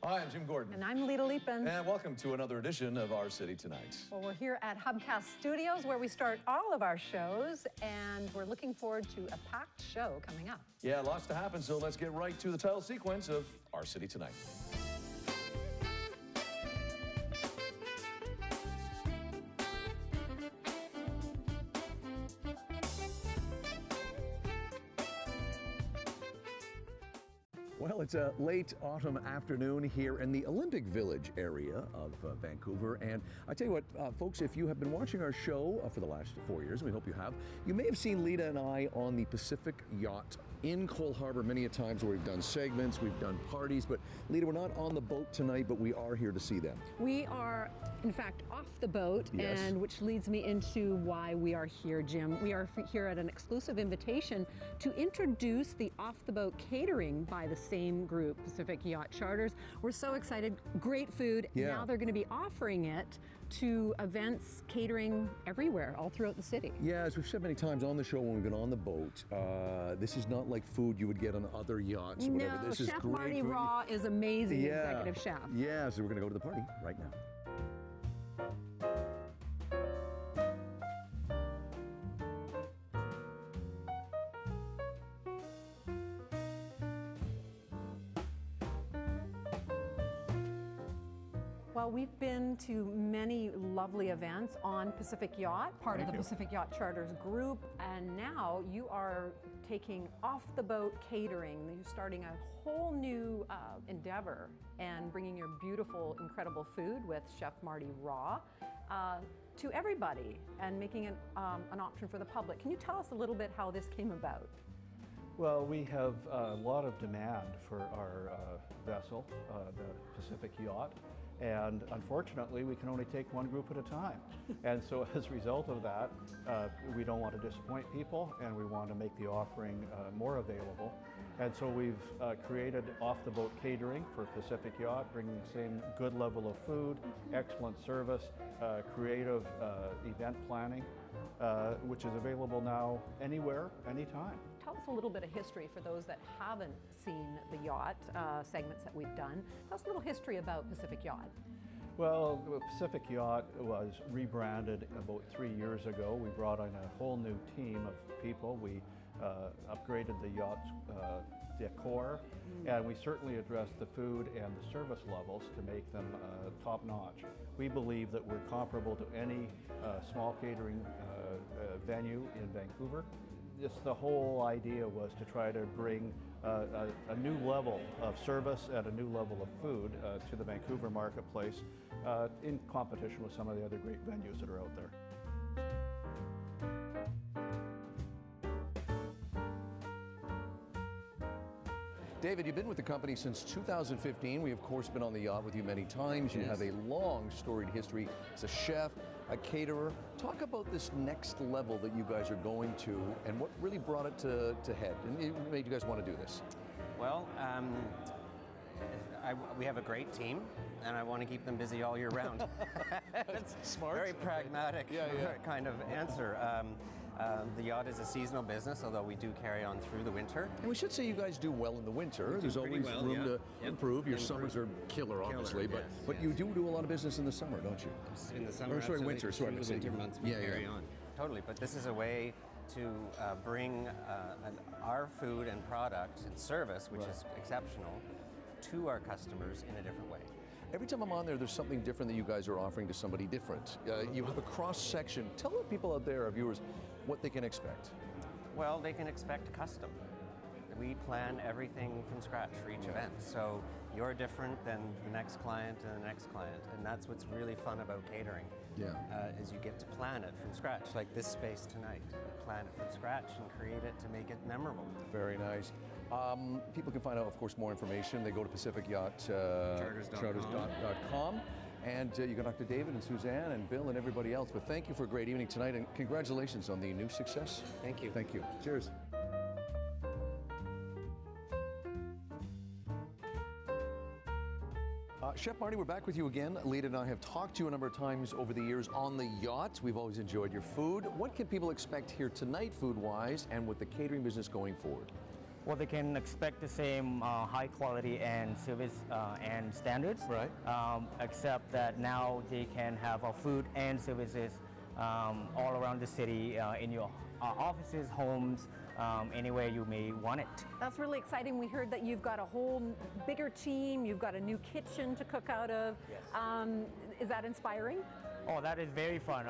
Hi, I'm Jim Gordon. And I'm Lita Leapin. And welcome to another edition of Our City Tonight. Well, we're here at Hubcast Studios where we start all of our shows, and we're looking forward to a packed show coming up. Yeah, lots to happen, so let's get right to the title sequence of Our City Tonight. Well, it's a late autumn afternoon here in the Olympic Village area of Vancouver. And I tell you what, folks, if you have been watching our show for the last 4 years, and we hope you have, you may have seen Lita and I on the Pacific Yacht in Cole Harbour many a times where we've done segments, we've done parties. But Lita, we're not on the boat tonight, but we are here to see them. We are, in fact, off the boat, yes. And which leads me into why we are here, Jim. We are here at an exclusive invitation to introduce the off-the-boat catering by the same group, Pacific Yacht Charters. We're so excited. Great food. Yeah. Now they're going to be offering it to events, catering everywhere, all throughout the city. Yeah, as we've said many times on the show when we've been on the boat, this is not like food you would get on other yachts or whatever. No, This is Chef great Marty food. Raw is amazing, Yeah. executive chef. Yeah, so we're going to go to the party right now. Well, we've been to many lovely events on Pacific Yacht, part of the Pacific Yacht Charters group, and now you are taking off-the-boat catering. You're starting a whole new endeavor and bringing your beautiful, incredible food with Chef Marty Raw to everybody and making it an option for the public. Can you tell us a little bit how this came about? Well, we have a lot of demand for our vessel, the Pacific Yacht, and unfortunately we can only take one group at a time. And so as a result of that, we don't want to disappoint people, and we want to make the offering more available. And so we've created off-the-boat catering for Pacific Yacht, bringing the same good level of food, excellent service, creative event planning, which is available now anywhere, anytime. Tell us a little bit of history for those that haven't seen the yacht segments that we've done. Tell us a little history about Pacific Yacht. Well, Pacific Yacht was rebranded about 3 years ago. We brought in a whole new team of people. We upgraded the yacht's decor, and we certainly addressed the food and the service levels to make them top-notch. We believe that we're comparable to any small catering venue in Vancouver. Just the whole idea was to try to bring a new level of service and a new level of food to the Vancouver marketplace in competition with some of the other great venues that are out there. David, you've been with the company since 2015. We, of course, been on the yacht with you many times. You have a long, storied history as a chef, a caterer. Talk about this next level that you guys are going to and what really brought it to head and it made you guys want to do this. Well, we have a great team, and I want to keep them busy all year round. That's smart. Very pragmatic kind of answer. The yacht is a seasonal business, although we do carry on through the winter. And we should say you guys do well in the winter. There's always room to improve. Your summers are killer, obviously, but you do a lot of business in the summer, don't you? In the summer, or sorry, winter. Sorry, the winter months we carry on. Totally, but this is a way to bring our food and product and service, which is exceptional, to our customers in a different way. Every time I'm on there, there's something different that you guys are offering to somebody different. You have a cross-section. Tell the people out there, our viewers, what they can expect. Well, they can expect custom. We plan everything from scratch for each event. So you're different than the next client and the next client. And that's what's really fun about catering. Is you get to plan it from scratch, like this space tonight. You plan it from scratch and create it to make it memorable. Very nice. People can find out, of course, more information. They go to Pacific Yacht Charters.com. And you can talk to David and Suzanne and Bill and everybody else. But thank you for a great evening tonight, and congratulations on the new success. Thank you. Thank you. Cheers. Chef Marty, we're back with you again. Lita and I have talked to you a number of times over the years on the yacht. We've always enjoyed your food. What can people expect here tonight, food-wise, and with the catering business going forward? well, they can expect the same high quality and service and standards. Right. Except that now they can have food and services all around the city in your offices, homes, anywhere you may want it. That's really exciting. We heard that you've got a whole bigger team, you've got a new kitchen to cook out of. Yes. Is that inspiring? Oh, that is very fun.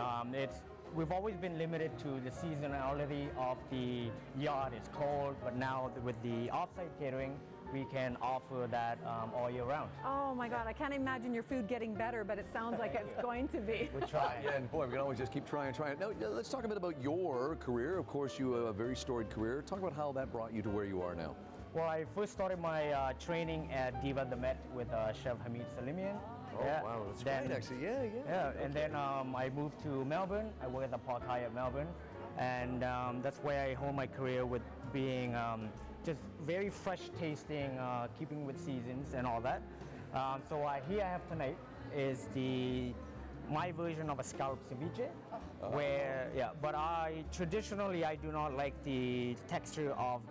We've always been limited to the seasonality of the yacht. It's cold, but now with the off-site catering, we can offer that all year round. Oh my God, I can't imagine your food getting better, but it sounds like it's going to be. We're trying. Yeah, and boy, we can always just keep trying. Now, let's talk a bit about your career. Of course, you have a very storied career. Talk about how that brought you to where you are now. Well, I first started my training at Diva the Met with Chef Hamid Salimian. Oh, yeah. Wow, that's great, actually. Yeah. Yeah, Okay. and then I moved to Melbourne. I work at the Park Hyatt Melbourne, and that's where I honed my career with being just very fresh tasting, keeping with seasons and all that. So here I have tonight is my version of a scallop ceviche, where but traditionally I do not like the texture of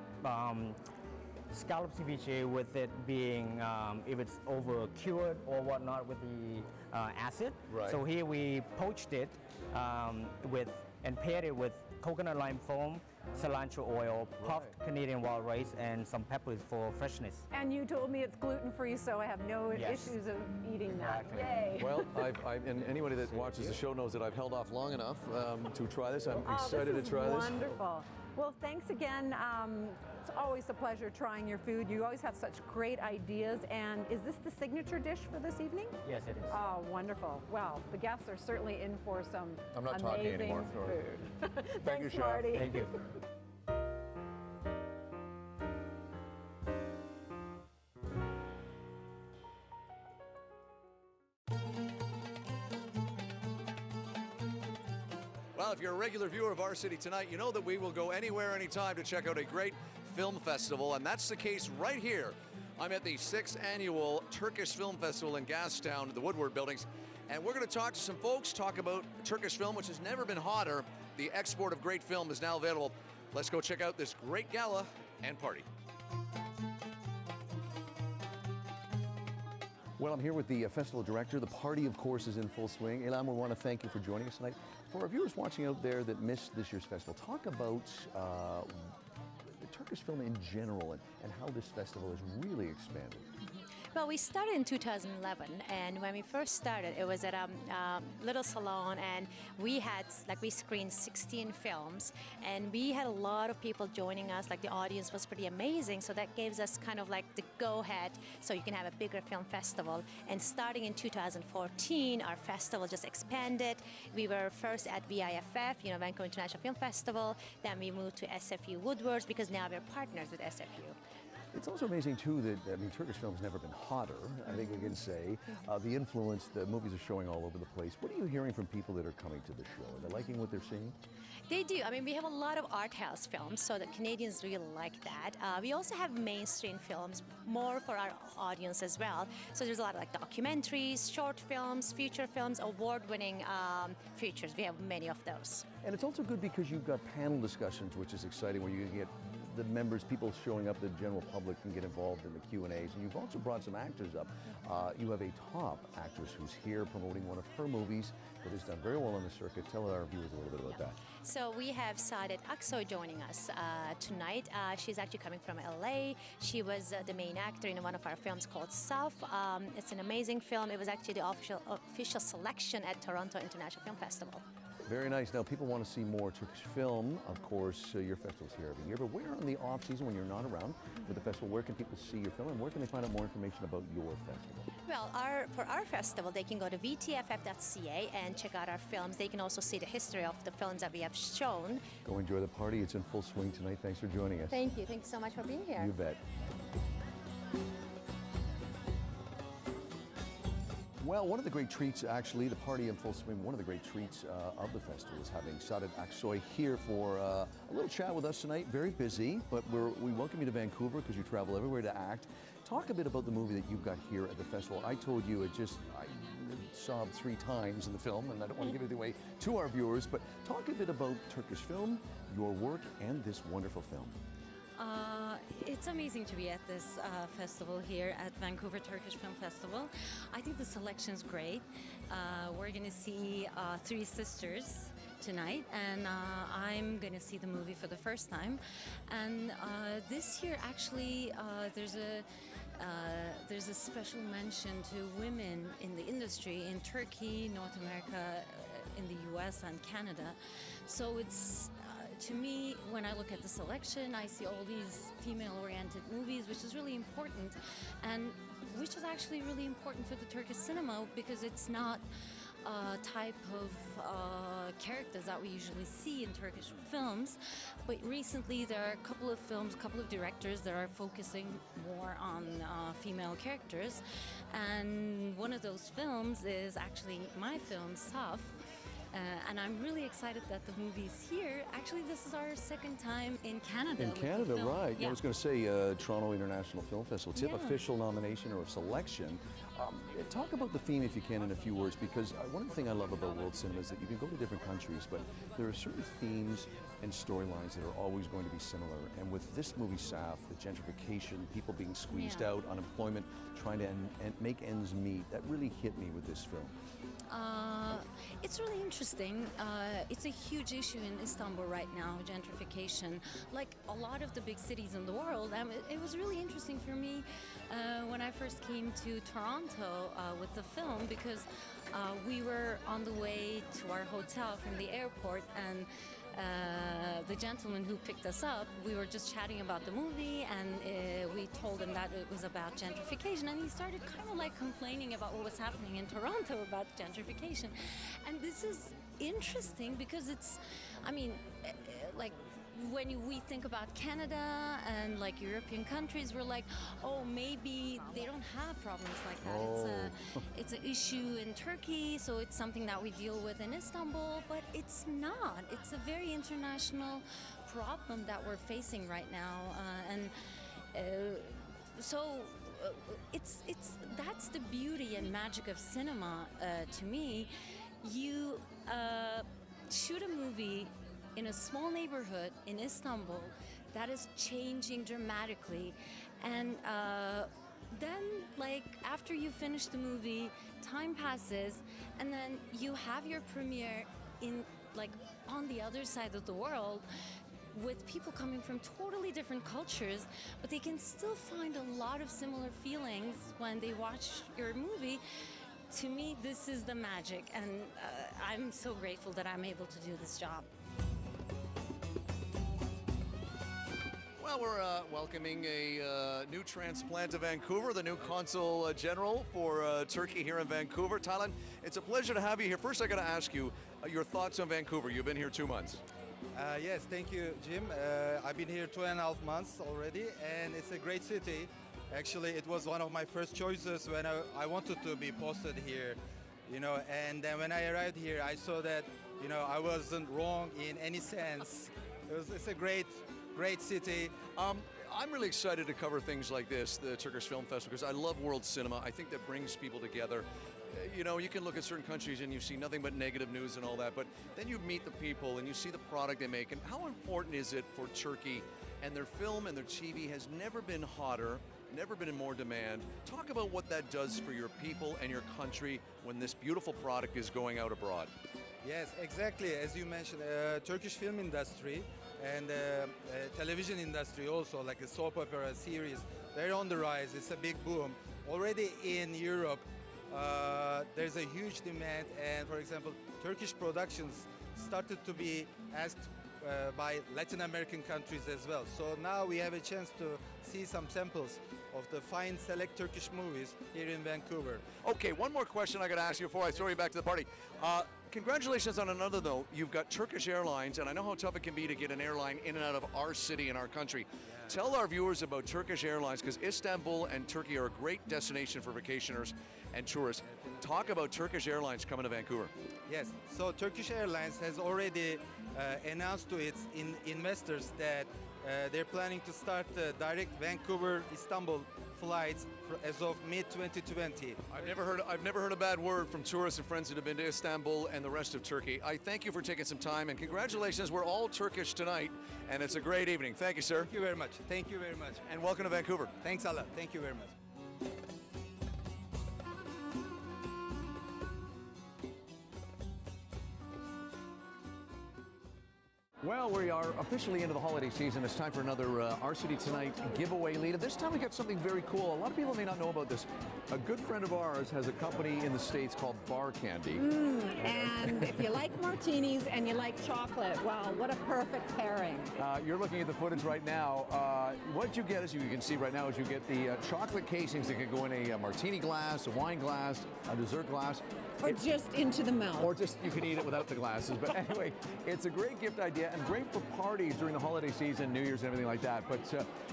scallop ceviche with it being if it's over cured or whatnot with the acid. Right. So here we poached it and paired it with coconut lime foam, cilantro oil, puffed Canadian wild rice, and some peppers for freshness. And you told me it's gluten-free, so I have no issues of eating that. Exactly. Yay! Well, and anybody that watches the show knows that I've held off long enough to try this. I'm excited this to try is this. wonderful. Well, thanks again. It's always a pleasure trying your food. You always have such great ideas. And is this the signature dish for this evening? Yes, it is. Oh, wonderful. Well, the guests are certainly in for some I'm not talking amazing anymore. food. Thank you, Thanks, Chef. Marty. Thank you. Well, if you're a regular viewer of Our City Tonight, you know that we will go anywhere, anytime to check out a great film festival, and that's the case right here. I'm at the 6th annual Turkish Film Festival in Gastown, the Woodward Buildings, and we're going to talk to some folks, talk about Turkish film, which has never been hotter. The export of great film is now available. Let's go check out this great gala and party. Well, I'm here with the festival director. The party, of course, is in full swing. Ilham, we want to thank you for joining us tonight. For our viewers watching out there that missed this year's festival, talk about the Turkish film in general and how this festival has really expanded. Well, we started in 2011, and when we first started, it was at a little salon, and we screened 16 films, and we had a lot of people joining us. Like, the audience was pretty amazing, so that gives us kind of like the go-ahead, so you can have a bigger film festival. And starting in 2014, our festival just expanded. We were first at VIFF, Vancouver International Film Festival. Then we moved to SFU Woodwards, because now we're partners with SFU. It's also amazing, too, that, Turkish film's never been hotter, I think we can say. The influence, the movies are showing all over the place. What are you hearing from people that are coming to the show? Are they liking what they're seeing? They do. I mean, we have a lot of art house films, so the Canadians really like that. We also have mainstream films, more for our audience as well. So there's a lot of like documentaries, short films, feature films, award-winning features. We have many of those. And it's also good because you've got panel discussions, which is exciting, where you get the members, people showing up, the general public can get involved in the Q&As. And you've also brought some actors up. You have a top actress who's here promoting one of her movies that has done very well on the circuit. Tell our viewers a little bit about that. So we have Saadet Aksoy joining us tonight. She's actually coming from LA. She was the main actor in one of our films called South. It's an amazing film. It was actually the official selection at Toronto International Film Festival. Very nice. Now, people want to see more Turkish film. Of course, your festival's here every year. But where on the off-season, when you're not around with the festival, where can people see your film, and where can they find out more information about your festival? Well, for our festival, they can go to vtff.ca and check out our films. They can also see the history of the films that we have shown. Go enjoy the party. It's in full swing tonight. Thanks for joining us. Thank you. Thank you so much for being here. You bet. Well, one of the great treats, actually, the party in full swing, one of the great treats of the festival is having Saadet Aksoy here for a little chat with us tonight. Very busy, but we welcome you to Vancouver because you travel everywhere to act. Talk a bit about the movie that you've got here at the festival. I told you I sobbed 3 times in the film, and I don't want to give anything away to our viewers, but talk a bit about Turkish film, your work, and this wonderful film. It's amazing to be at this festival here at Vancouver Turkish Film Festival. I think the selection's great. We're going to see Three Sisters tonight, and I'm going to see the movie for the first time. And this year, actually, there's a special mention to women in the industry in Turkey, North America, in the U.S. and Canada. So it's to me, when I look at the selection, I see all these female-oriented movies, which is really important, and which is actually really important for the Turkish cinema because it's not a type of characters that we usually see in Turkish films. But recently, there are a couple of films, a couple of directors that are focusing more on female characters, and one of those films is actually my film, Saf. And I'm really excited that the movie's here. Actually, this is our second time in Canada. In Canada, right. Yeah. I was going to say Toronto International Film Festival. It's an official nomination or a selection. Talk about the theme, if you can, in a few words, because one of the things I love about world cinema is that you can go to different countries, but there are certain themes and storylines that are always going to be similar. And with this movie, Saf, the gentrification, people being squeezed out, unemployment, trying to make ends meet, that really hit me with this film. It's really interesting. It's a huge issue in Istanbul right now, gentrification. Like a lot of the big cities in the world, it was really interesting for me when I first came to Toronto with the film because we were on the way to our hotel from the airport, and the gentleman who picked us up, we were just chatting about the movie, and we told him that it was about gentrification, and he started kind of like complaining about what was happening in Toronto about gentrification. And this is interesting because it's, I mean, like when we think about Canada and like European countries, we're like, oh, maybe they don't have problems like that. It's an issue in Turkey, so it's something that we deal with in Istanbul, but it's not. It's a very international problem that we're facing right now, that's the beauty and magic of cinema to me. You shoot a movie in a small neighborhood in Istanbul that is changing dramatically, and then like after you finish the movie, time passes, and then you have your premiere in like on the other side of the world with people coming from totally different cultures, but they can still find a lot of similar feelings when they watch your movie. To me, this is the magic, and I'm so grateful that I'm able to do this job. Well, we're welcoming a new transplant to Vancouver, the new Consul General for Turkey here in Vancouver. Taylan, it's a pleasure to have you here. First, I got to ask you your thoughts on Vancouver. You've been here 2 months. Yes, thank you, Jim. I've been here 2.5 months already, and it's a great city. Actually, it was one of my first choices when I wanted to be posted here, you know, and then when I arrived here, I saw that, you know, I wasn't wrong in any sense. It's a great city. I'm really excited to cover things like this, the Turkish Film Festival, because I love world cinema. I think that brings people together. You know, you can look at certain countries and you see nothing but negative news and all that, but then you meet the people and you see the product they make. And how important is it for Turkey and their film and their TV has never been hotter, never been in more demand. Talk about what that does for your people and your country when this beautiful product is going out abroad. Yes, exactly. As you mentioned, Turkish film industry and television industry also, like the soap opera series, they're on the rise. It's a big boom. Already in Europe, there's a huge demand, and for example, Turkish productions started to be asked by Latin American countries as well. So now we have a chance to see some samples of the fine select Turkish movies here in Vancouver. Okay, one more question I got to ask you before I throw you back to the party. Congratulations on another note. You've got Turkish Airlines, and I know how tough it can be to get an airline in and out of our city and our country. Yeah. Tell our viewers about Turkish Airlines, because Istanbul and Turkey are a great destination for vacationers and tourists. Talk about Turkish Airlines coming to Vancouver. Yes, so Turkish Airlines has already announced to its investors that they're planning to start direct Vancouver-Istanbul flights as of mid-2020. I've never heard a bad word from tourists and friends that have been to Istanbul and the rest of Turkey. I thank you for taking some time, and congratulations. We're all Turkish tonight, and it's a great evening. Thank you, sir. Thank you very much. Thank you very much. And welcome to Vancouver. Thanks a lot. Thank you very much. Well, we are officially into the holiday season. It's time for another Our City Tonight giveaway, Lita. This time we got something very cool. A lot of people may not know about this. A good friend of ours has a company in the States called Bar Candy. And if you like martinis and you like chocolate, well, what a perfect pairing. You're looking at the footage right now. What you get, as you can see right now, is you get the chocolate casings that can go in a martini glass, a wine glass, a dessert glass. Or just into the mouth. Or just, you can eat it without the glasses. But anyway, it's a great gift idea and great for parties during the holiday season, New Year's and everything like that. But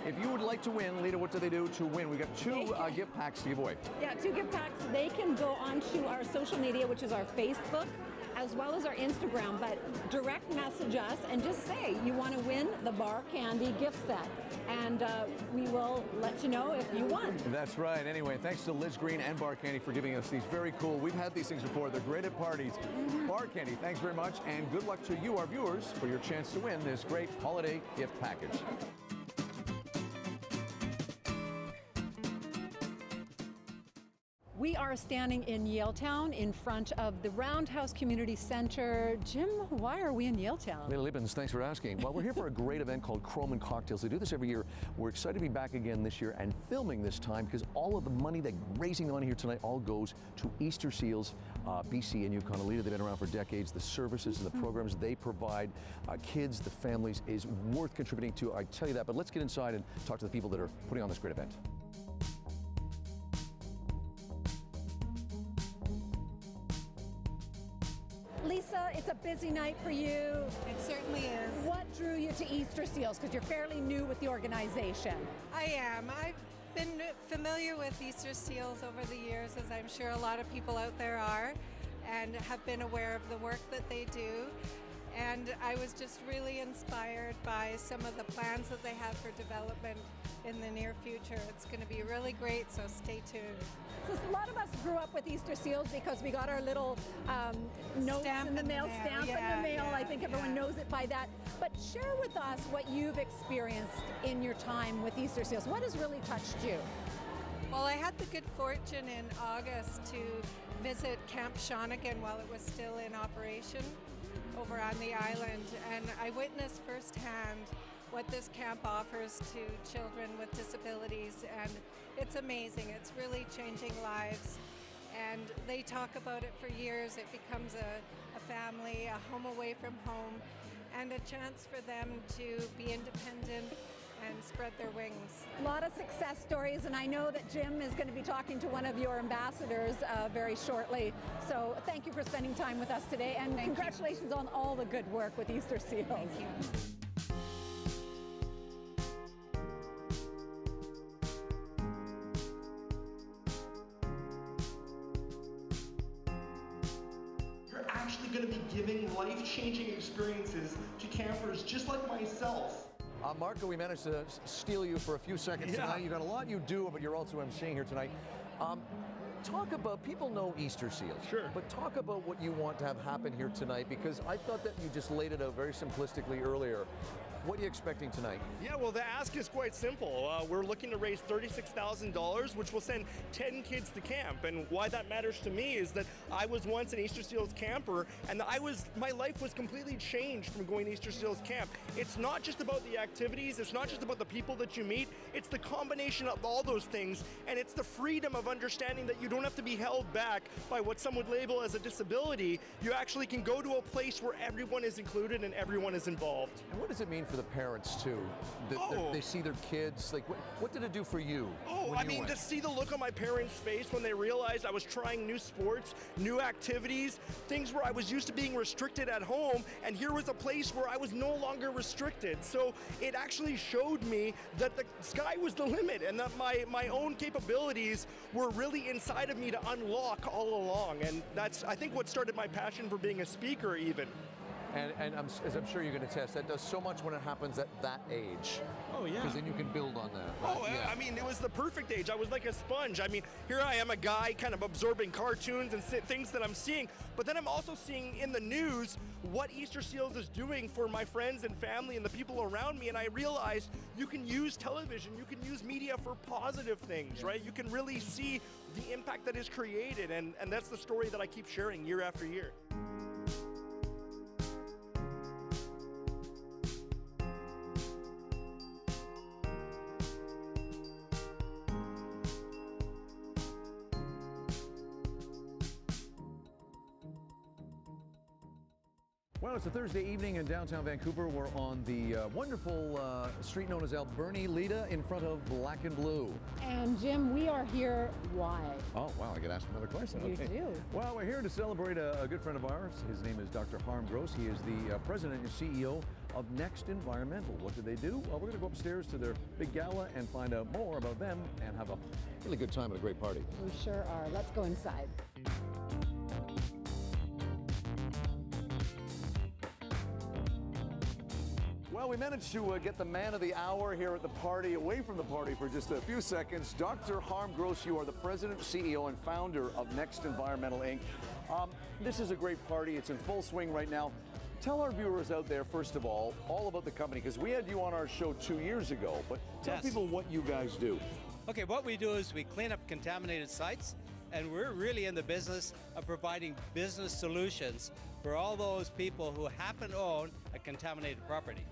if you would like to win, Lita, what do they do to win? We got two gift packs to give away. Yeah, 2 gift packs. They can go onto our social media, which is our Facebook, as well as our Instagram, but direct message us and just say you want to win the Bar Candy gift set. And we will let you know if you won. That's right. Anyway, thanks to Liz Green and Bar Candy for giving us these very cool. We've had these things before. They're great at parties. Bar Candy, thanks very much. And good luck to you, our viewers, for your chance to win this great holiday gift package. We are standing in Yaletown in front of the Roundhouse Community Center. Jim, why are we in Yaletown? Lita Libbins, thanks for asking. Well, we're here for a great event called Chrome and Cocktails. They do this every year. We're excited to be back again this year and filming this time because all of the money they're raising on here tonight all goes to Easter Seals, BC and Yukon. Lita, they've been around for decades. The services and the programs they provide kids, the families, is worth contributing to. I tell you that, but let's get inside and talk to the people that are putting on this great event. Lisa, it's a busy night for you. It certainly is. What drew you to Easter Seals? Because you're fairly new with the organization. I am. I've been familiar with Easter Seals over the years, as I'm sure a lot of people out there are, and have been aware of the work that they do. And I was just really inspired by some of the plans that they have for development in the near future. It's going to be really great, so stay tuned. So a lot of us grew up with Easter Seals because we got our little notes in the mail, stamp in the mail. I think everyone knows it by that. But share with us what you've experienced in your time with Easter Seals. What has really touched you? Well, I had the good fortune in August to visit Camp Shawnigan while it was still in operation over on the island, and I witnessed firsthand what this camp offers to children with disabilities, and it's amazing. It's really changing lives, and they talk about it for years. It becomes a family, a home away from home, and a chance for them to be independent and spread their wings. A lot of success stories, and I know that Jim is going to be talking to one of your ambassadors very shortly. So thank you for spending time with us today, and congratulations on all the good work with Easter Seals. Thank you. You're actually going to be giving life-changing experiences to campers just like myself. Marco, we managed to steal you for a few seconds tonight. You've got a lot you do, but you're also emceeing here tonight. Talk about, people know Easter Seals. Sure. But talk about what you want to have happen here tonight, because I thought that you just laid it out very simplistically earlier. What are you expecting tonight? Yeah, well, the ask is quite simple. We're looking to raise $36,000, which will send 10 kids to camp. And why that matters to me is that I was once an Easter Seals camper, and my life was completely changed from going to Easter Seals camp. It's not just about the activities, it's not just about the people that you meet, it's the combination of all those things, and it's the freedom of understanding that you don't have to be held back by what some would label as a disability. You actually can go to a place where everyone is included and everyone is involved. And what does it mean for the parents too? They see their kids. Like, what did it do for you? Oh, I mean, to see the look on my parents' face when they realized I was trying new sports, new activities, things where I was used to being restricted at home, and here was a place where I was no longer restricted. So it actually showed me that the sky was the limit, and that my own capabilities were really inside of me to unlock all along. And that's, I think, what started my passion for being a speaker even. And as I'm sure you can attest, that does so much when it happens at that age. Oh, yeah. Because then you can build on that. Right? Oh, yeah. I mean, it was the perfect age. I was like a sponge. I mean, here I am, a guy kind of absorbing cartoons and things that I'm seeing, but then I'm also seeing in the news what Easter Seals is doing for my friends and family and the people around me, and I realized you can use television, you can use media for positive things, right? You can really see the impact that is created, and that's the story that I keep sharing year after year. Well, it's a Thursday evening in downtown Vancouver. We're on the wonderful street known as Alberni, Lita, in front of Black and Blue. And Jim, we are here, why? Oh, wow, I get asked another question. You Okay. do. Well, we're here to celebrate a good friend of ours. His name is Dr. Harm Gross. He is the president and CEO of Next Environmental. What do they do? Well, we're going to go upstairs to their big gala and find out more about them and have a really good time at a great party. We sure are. Let's go inside. Well, we managed to get the man of the hour here at the party, away from the party for just a few seconds. Dr. Harm Gross, you are the president, CEO, and founder of Next Environmental, Inc. This is a great party. It's in full swing right now. Tell our viewers out there, first of all about the company, because we had you on our show 2 years ago, but tell people what you guys do. Okay, what we do is we clean up contaminated sites, and we're really in the business of providing business solutions for all those people who happen to own a contaminated property.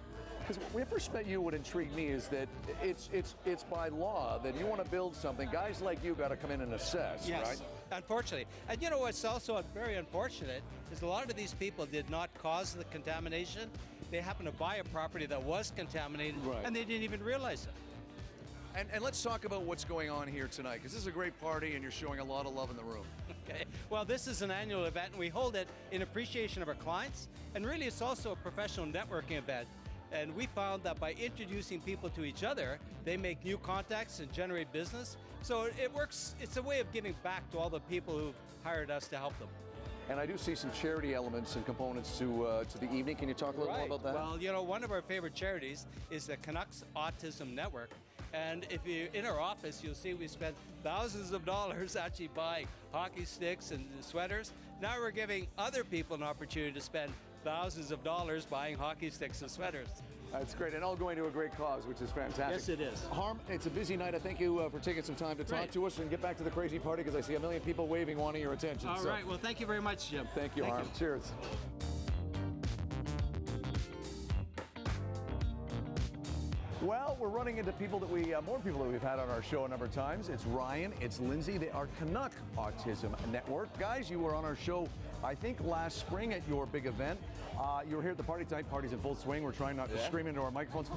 Because when I first met you, what intrigued me is that it's by law that you want to build something. Guys like you got to come in and assess, Yes, right? unfortunately. And you know what's also very unfortunate is a lot of these people did not cause the contamination. They happened to buy a property that was contaminated, and they didn't even realize it. And let's talk about what's going on here tonight, because this is a great party and you're showing a lot of love in the room. Okay. Well, this is an annual event, and we hold it in appreciation of our clients, and really it's also a professional networking event. And we found that by introducing people to each other, they make new contacts and generate business. So it works, it's a way of giving back to all the people who've hired us to help them. And I do see some charity elements and components to the evening. Can you talk a little more about that? Well, you know, one of our favorite charities is the Canucks Autism Network. And if you're in our office, you'll see we spent thousands of dollars actually buying hockey sticks and sweaters. Now we're giving other people an opportunity to spend thousands of dollars buying hockey sticks and sweaters. That's great, and all going to a great cause, which is fantastic. Yes, it is. Harm, it's a busy night. I thank you for taking some time to talk to us and get back to the crazy party, because I see a million people waving, wanting your attention. All right, well, thank you very much, Jim. Thank you, Harm. Cheers. Well, we're running into people that more people that we've had on our show a number of times. It's Ryan, it's Lindsay, they are Canuck Autism Network. Guys, you were on our show, I think, last spring at your big event. You were here at the party tonight. Party's in full swing. We're trying not to scream into our microphones.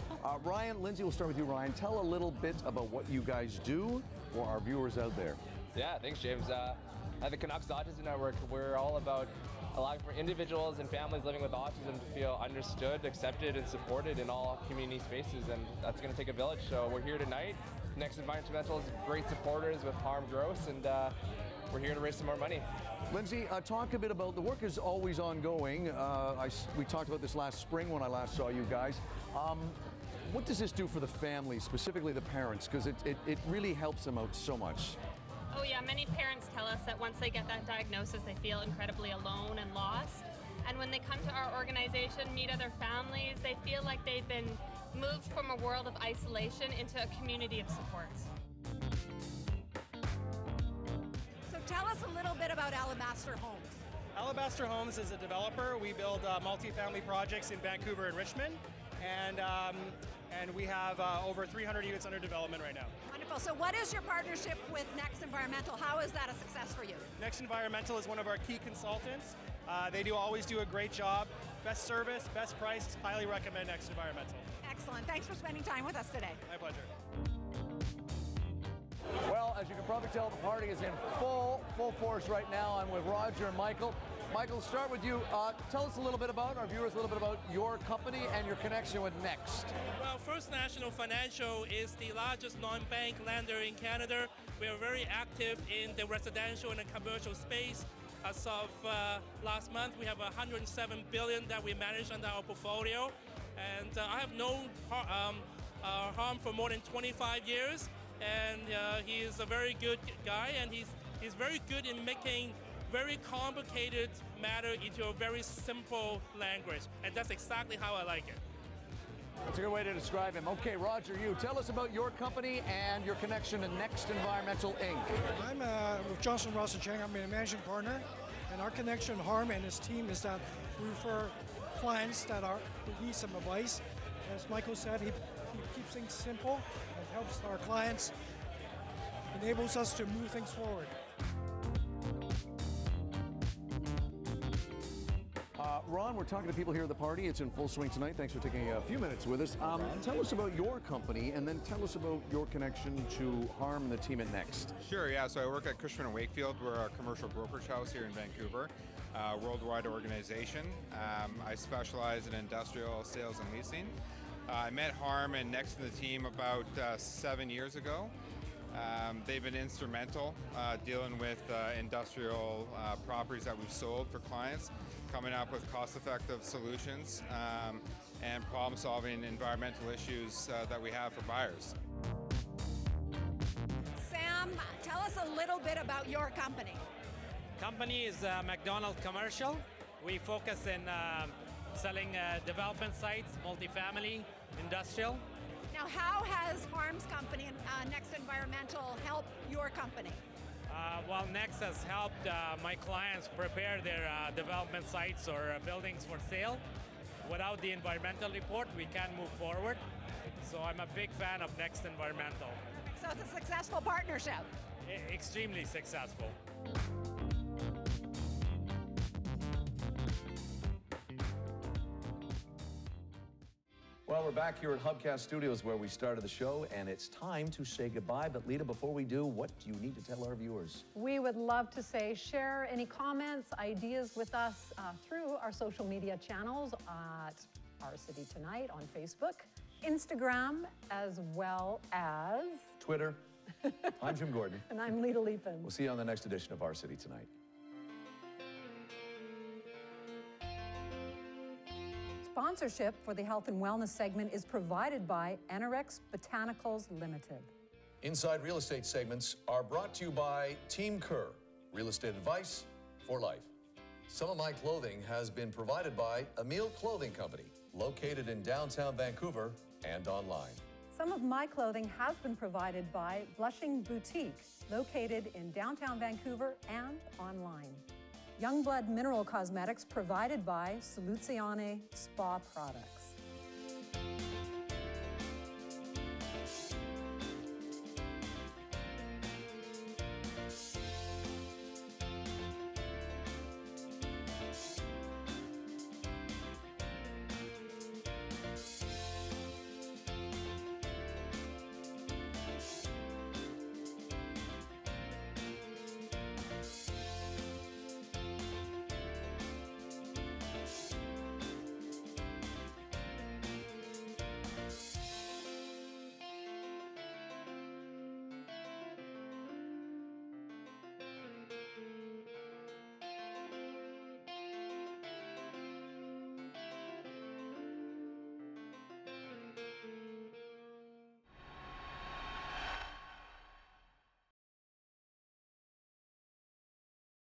Ryan, Lindsay, we'll start with you, Ryan. Tell a little bit about what you guys do for our viewers out there. Yeah, thanks, James. At the Canucks Autism Network, we're all about allowing for individuals and families living with autism to feel understood, accepted, and supported in all community spaces, and that's going to take a village. So we're here tonight. Next Environmental is great supporters with Harm Gross, and we're here to raise some more money. Lindsay, talk a bit about, the work is always ongoing. We talked about this last spring when I last saw you guys. What does this do for the family, specifically the parents? Because it really helps them out so much. Oh yeah, many parents tell us that once they get that diagnosis, they feel incredibly alone and lost. And when they come to our organization, meet other families, they feel like they've been moved from a world of isolation into a community of supports. So tell us a little bit about Alabaster Homes. Alabaster Homes is a developer. We build multifamily projects in Vancouver and Richmond, and we have over 300 units under development right now. Wonderful. So what is your partnership with Next Environmental? How is that a success for you? Next Environmental is one of our key consultants. They always do a great job. Best service, best price. Highly recommend Next Environmental. Excellent. Thanks for spending time with us today. My pleasure. Well, as you can probably tell, the party is in full force right now. I'm with Roger and Michael. Michael, start with you. Tell us a little bit about, our viewers, a little bit about your company and your connection with Next. Well, First National Financial is the largest non-bank lender in Canada. We are very active in the residential and the commercial space. As of last month, we have 107 billion that we manage under our portfolio. And I have known Harm for more than 25 years. And he is a very good guy, and he's very good in making very complicated matter into a very simple language. And that's exactly how I like it. That's a good way to describe him. Okay, Roger, you tell us about your company and your connection to Next Environmental Inc. I'm with Johnson Ross and Chang. I'm a managing partner, and our connection to Harm and his team is that we refer clients that need some advice. As Michael said, he keeps things simple and helps our clients, enables us to move things forward. Ron, we're talking to people here at the party. It's in full swing tonight. Thanks for taking a few minutes with us. Tell us about your company, and then tell us about your connection to Harm and the team at Next. Sure, yeah. So I work at Cushman & Wakefield. We're a commercial brokerage house here in Vancouver, worldwide organization. I specialize in industrial sales and leasing. I met Harm and Next and the team about 7 years ago. They've been instrumental dealing with industrial properties that we've sold for clients, coming up with cost-effective solutions and problem-solving environmental issues that we have for buyers. Sam, tell us a little bit about your company. Company is McDonald Commercial. We focus in selling development sites, multifamily, industrial. Now, how has Harm's company and Next Environmental helped your company? Well, Next has helped my clients prepare their development sites or buildings for sale. Without the environmental report, we can't move forward. So I'm a big fan of Next Environmental. So it's a successful partnership. Extremely successful. Well, we're back here at Hubcast Studios where we started the show, and it's time to say goodbye. But Lita, before we do, what do you need to tell our viewers? We would love to share any comments, ideas with us through our social media channels at Our City Tonight on Facebook, Instagram, as well as Twitter. I'm Jim Gordon. And I'm Lita Leapin. We'll see you on the next edition of Our City Tonight. Sponsorship for the Health and Wellness segment is provided by Enerex Botanicals Limited. Inside Real Estate segments are brought to you by Team Kerr, real estate advice for life. Some of my clothing has been provided by Emile Clothing Company, located in downtown Vancouver and online. Some of my clothing has been provided by Blushing Boutique, located in downtown Vancouver and online. Youngblood Mineral Cosmetics provided by Soluzione Spa Products.